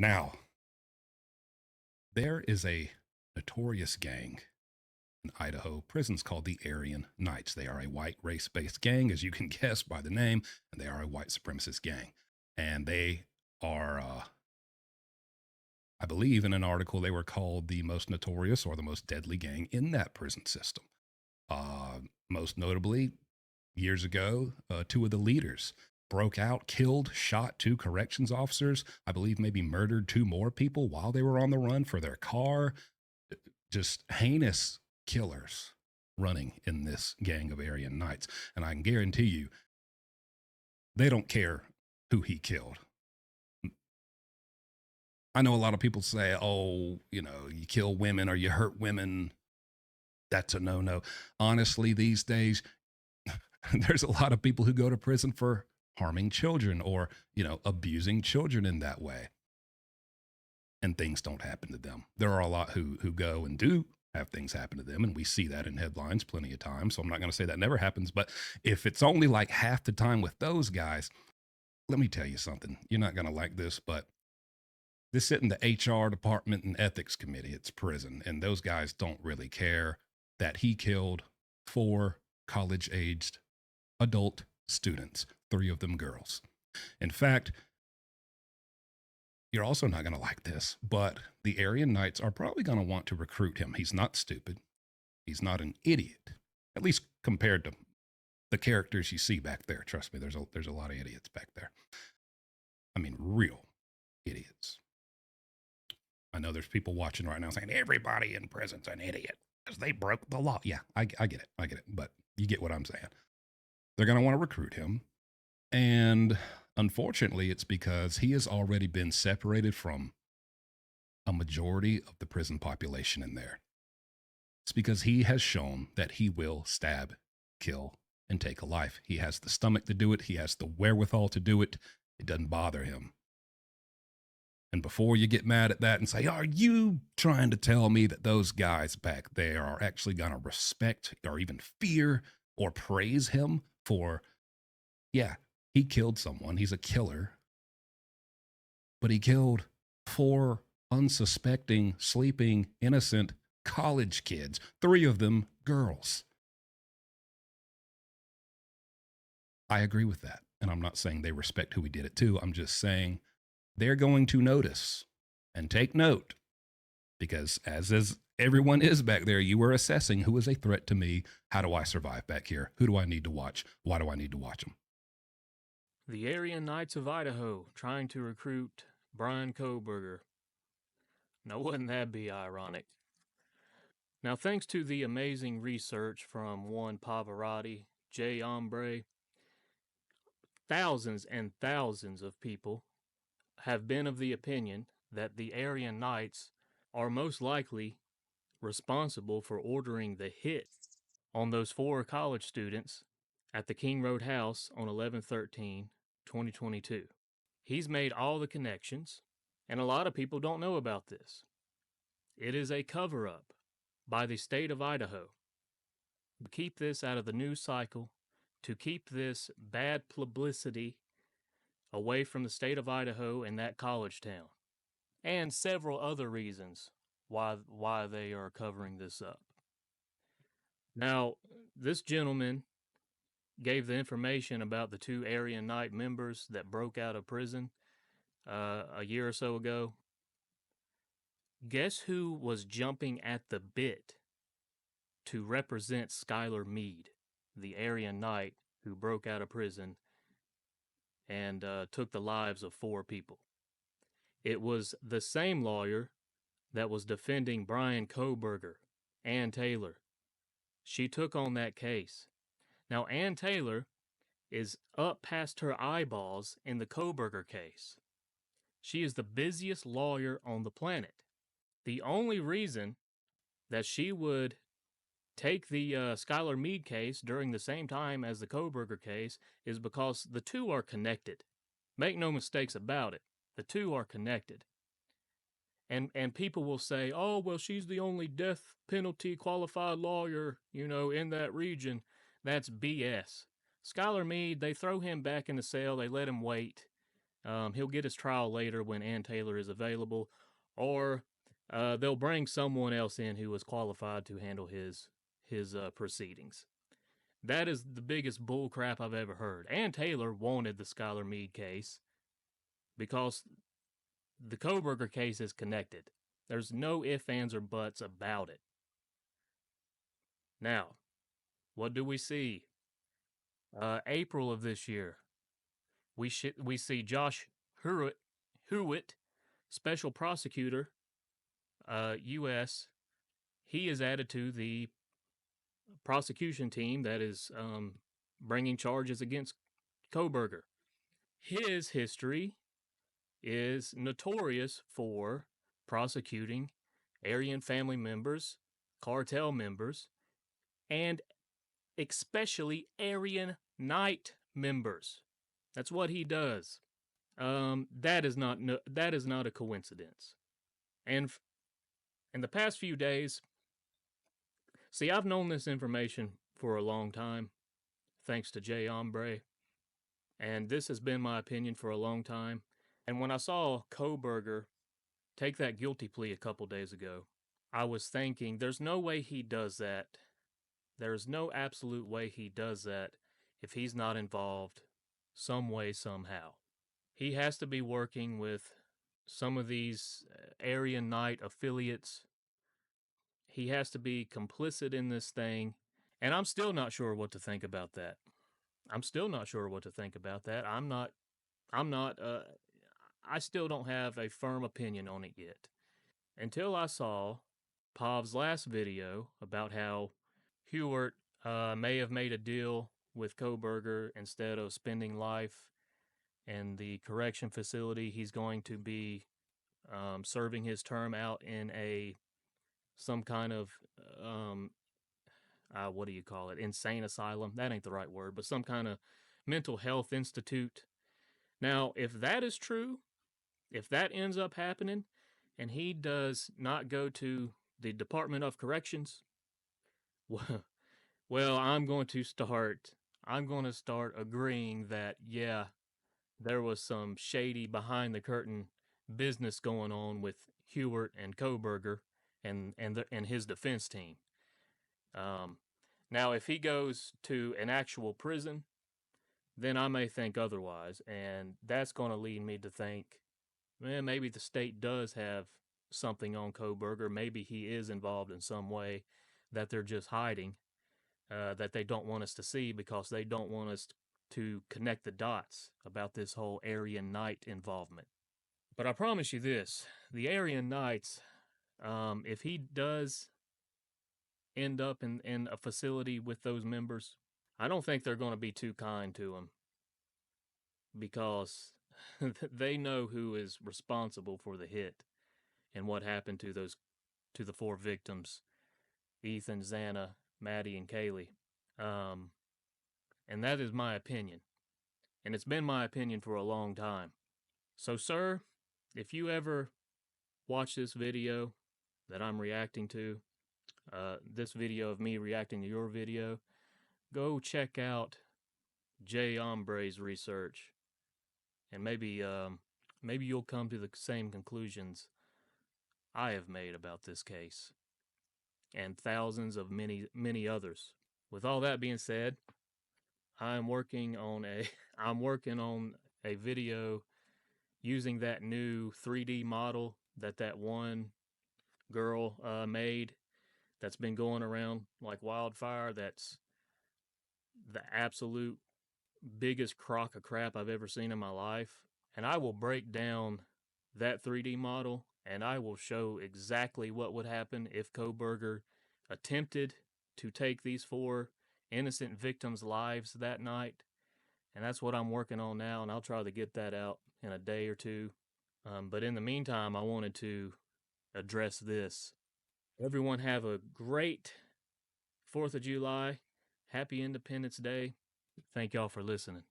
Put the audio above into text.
Now, there is a notorious gang in Idaho prisons called the Aryan Knights. They are a white race based gang, as you can guess by the name, and they are a white supremacist gang. And they are, I believe in an article, they were called the most notorious or the most deadly gang in that prison system. Most notably, years ago, two of the leaders broke out, killed, shot two corrections officers, I believe maybe murdered two more people while they were on the run for their car. Just heinous killers running in this gang of Aryan Knights. And I can guarantee you, they don't care who he killed. I know a lot of people say, oh, you kill women or you hurt women. That's a no no. Honestly, these days, there's a lot of people who go to prison for harming children or, abusing children in that way. And things don't happen to them. There are a lot who go and do have things happen to them, and we see that in headlines plenty of times. So I'm not going to say that never happens, but if it's only like half the time with those guys, let me tell you something. You're not going to like this, but this sit in the HR department and ethics committee. It's prison, and those guys don't really care that he killed 4 college-aged adult students, 3 of them girls. In fact, you're also not going to like this, but the Aryan Knights are probably going to want to recruit him. He's not stupid. He's not an idiot, at least compared to the characters you see back there. Trust me, there's a lot of idiots back there. I mean, real idiots. I know there's people watching right now saying everybody in prison's an idiot because they broke the law. Yeah, I get it. I get it. But you get what I'm saying. They're going to want to recruit him. And unfortunately, it's because he has already been separated from a majority of the prison population in there. It's because he has shown that he will stab, kill, and take a life. He has the stomach to do it. He has the wherewithal to do it. It doesn't bother him. And before you get mad at that and say, are you trying to tell me that those guys back there are actually going to respect or even fear or praise him for, yeah, he killed someone. He's a killer. But he killed 4 unsuspecting, sleeping, innocent college kids, 3 of them girls. I agree with that. And I'm not saying they respect who he did it to. I'm just saying they're going to notice and take note because as everyone is back there, you are assessing who is a threat to me. How do I survive back here? Who do I need to watch? Why do I need to watch them? The Aryan Knights of Idaho trying to recruit Bryan Kohberger. Now, wouldn't that be ironic? Now, thanks to the amazing research from one Pavarotti, J. Ombre, thousands and thousands of people have been of the opinion that the Aryan Knights are most likely responsible for ordering the hit on those 4 college students at the King Road house on 11/13/2022. He's made all the connections, and a lot of people don't know about this. It is a cover-up by the state of Idaho to keep this out of the news cycle, to keep this bad publicity away from the state of Idaho and that college town, and several other reasons why they are covering this up. Now, this gentleman gave the information about the 2 Aryan Knight members that broke out of prison a year or so ago. Guess who was jumping at the bit to represent Skylar Meade, the Aryan Knight who broke out of prison and took the lives of 4 people? It was the same lawyer that was defending Bryan Kohberger, Ann Taylor. She took on that case. Now, Ann Taylor is up past her eyeballs in the Kohberger case. She is the busiest lawyer on the planet. The only reason that she would take the Skylar Meade case during the same time as the Kohberger case is because the 2 are connected. Make no mistakes about it. The 2 are connected. And people will say, oh, well, she's the only death penalty qualified lawyer, in that region. That's BS. Skylar Meade, they throw him back in the cell. They let him wait. He'll get his trial later when Ann Taylor is available, or they'll bring someone else in who is qualified to handle his proceedings. That is the biggest bull crap I've ever heard. Ann Taylor wanted the Skylar Meade case because the Kohberger case is connected. There's no ifs, ands, or buts about it. Now, what do we see? April of this year, we see Josh Hewitt, special prosecutor, U.S. He is added to the prosecution team that is bringing charges against Kohberger. His history is notorious for prosecuting Aryan family members, cartel members, and especially Aryan Knight members. That's what he does. That is not a coincidence. And in the past few days, see, I've known this information for a long time, thanks to Jay Ombre, and this has been my opinion for a long time. And when I saw Kohberger take that guilty plea a couple days ago, I was thinking, there's no way he does that. There's no absolute way he does that if he's not involved some way, somehow. He has to be working with some of these Aryan Knight affiliates. He has to be complicit in this thing. And I'm still not sure what to think about that. I still don't have a firm opinion on it yet. Until I saw Pav's last video about how Hewitt may have made a deal with Kohberger. Instead of spending life in the correction facility, he's going to be serving his term out in some kind of what do you call it? Insane asylum. That ain't the right word, but some kind of mental health institute. Now, if that is true, if that ends up happening, and he does not go to the Department of Corrections, well, I'm going to start agreeing that, yeah, there was some shady behind the curtain business going on with Hewitt and Kohberger and his defense team. Now, if he goes to an actual prison, then I may think otherwise, and that's going to lead me to think, maybe the state does have something on Kohberger. Maybe he is involved in some way that they're just hiding, that they don't want us to see because they don't want us to connect the dots about this whole Aryan Knight involvement. But I promise you this, the Aryan Knights, if he does end up in a facility with those members, I don't think they're going to be too kind to him because they know who is responsible for the hit and what happened to the 4 victims, Ethan, Xana, Maddie, and Kaylee. And that is my opinion. And it's been my opinion for a long time. So, sir, if you ever watch this video that I'm reacting to, this video of me reacting to your video, go check out Jay Ombre's research, and maybe you'll come to the same conclusions I have made about this case, and thousands of many others. With all that being said, I'm working on a video using that new 3D model that one girl made that's been going around like wildfire. That's the absolute biggest crock of crap I've ever seen in my life. And I will break down that 3D model, and I will show exactly what would happen if Kohberger attempted to take these 4 innocent victims' lives that night. And that's what I'm working on now, and I'll try to get that out in a day or two. But in the meantime, I wanted to address this. Everyone have a great 4th of July. Happy Independence Day. Thank y'all for listening.